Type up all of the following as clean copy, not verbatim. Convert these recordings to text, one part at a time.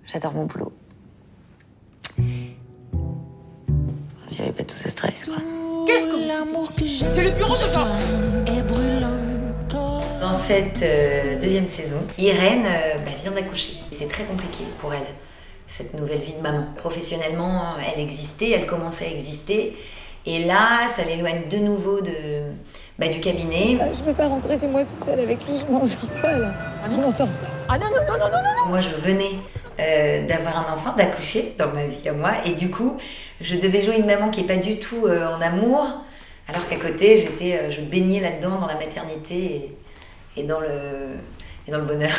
J'adore mon boulot. S'il n'y avait pas tout ce stress, quoi. Qu'est-ce que c'est le bureau de Jean. Dans cette deuxième saison, Irène vient d'accoucher. C'est très compliqué pour elle, cette nouvelle vie de maman. Professionnellement, elle existait, elle commençait à exister. Et là, ça l'éloigne de nouveau du cabinet. Je peux pas rentrer chez moi toute seule avec lui, je m'en sors pas là. Je m'en sors pas. Ah non. Moi, je venais d'avoir un enfant, d'accoucher dans ma vie à moi. Et du coup, je devais jouer une maman qui n'est pas du tout en amour. Alors qu'à côté, je baignais là-dedans, dans la maternité et dans le bonheur.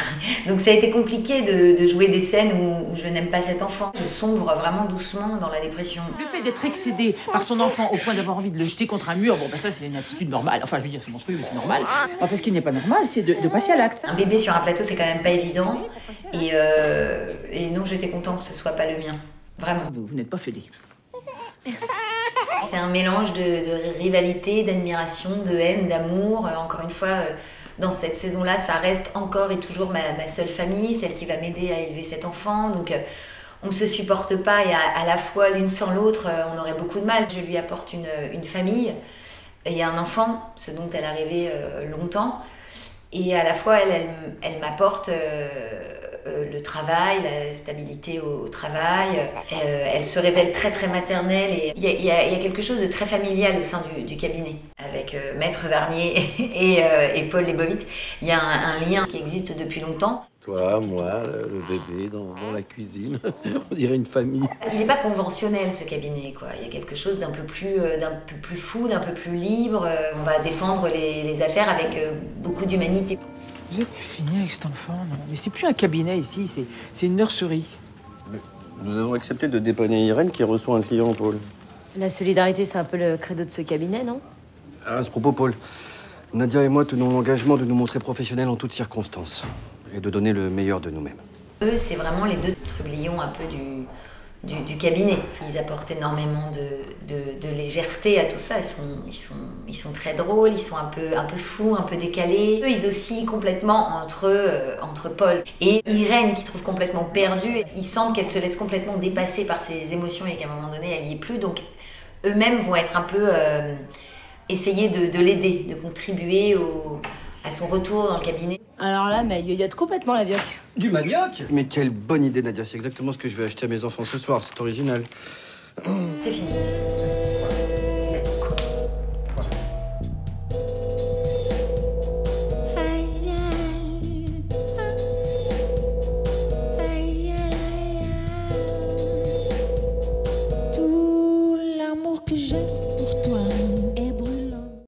Donc ça a été compliqué de jouer des scènes où je n'aime pas cet enfant. Je sombre vraiment doucement dans la dépression. Le fait d'être excédé par son enfant au point d'avoir envie de le jeter contre un mur, ça c'est une attitude normale. Enfin, je veux dire, c'est monstrueux, mais c'est normal. Enfin, ce qui n'est pas normal, c'est de passer à l'acte. Un bébé sur un plateau, c'est quand même pas évident. Et non, j'étais contente que ce soit pas le mien. Vraiment. Vous n'êtes pas fêlé. C'est un mélange de rivalité, d'admiration, de haine, d'amour. Encore une fois, dans cette saison-là, ça reste encore et toujours ma seule famille, celle qui va m'aider à élever cet enfant. Donc on ne se supporte pas et à la fois l'une sans l'autre, on aurait beaucoup de mal. Je lui apporte une famille et un enfant, ce dont elle a rêvé longtemps. Et à la fois, elle m'apporte le travail, la stabilité au travail. Elle se révèle très très maternelle et il y a quelque chose de très familial au sein du cabinet. Avec Maître Varnier et Paul Lebovitz, il y a un lien qui existe depuis longtemps. Toi, moi, le bébé dans la cuisine, on dirait une famille. Il n'est pas conventionnel ce cabinet, quoi. Il y a quelque chose d'un peu plus fou, d'un peu plus libre. On va défendre les affaires avec beaucoup d'humanité. Vous êtes fini avec cet enfant, non? Mais c'est plus un cabinet ici, c'est une nurserie. Nous avons accepté de dépanner Irène qui reçoit un client, Paul. La solidarité, c'est un peu le credo de ce cabinet, non? À ce propos, Paul, Nadia et moi tenons l'engagement de nous montrer professionnels en toutes circonstances et de donner le meilleur de nous-mêmes. Eux, c'est vraiment les deux trublions un peu du cabinet. Ils apportent énormément de légèreté à tout ça. Ils sont très drôles, ils sont un peu fous, un peu décalés. Eux, ils oscillent complètement entre Paul et Irène, qui trouve complètement perdue. Ils sentent qu'elle se laisse complètement dépasser par ses émotions et qu'à un moment donné, elle n'y est plus. Donc, eux-mêmes vont être un peu... essayer de l'aider, de contribuer à son retour dans le cabinet. Alors là, mais il y a complètement la vioque. Du manioc? Mais quelle bonne idée, Nadia. C'est exactement ce que je vais acheter à mes enfants ce soir. C'est original. C'est fini. Tout l'amour que j'ai pour toi.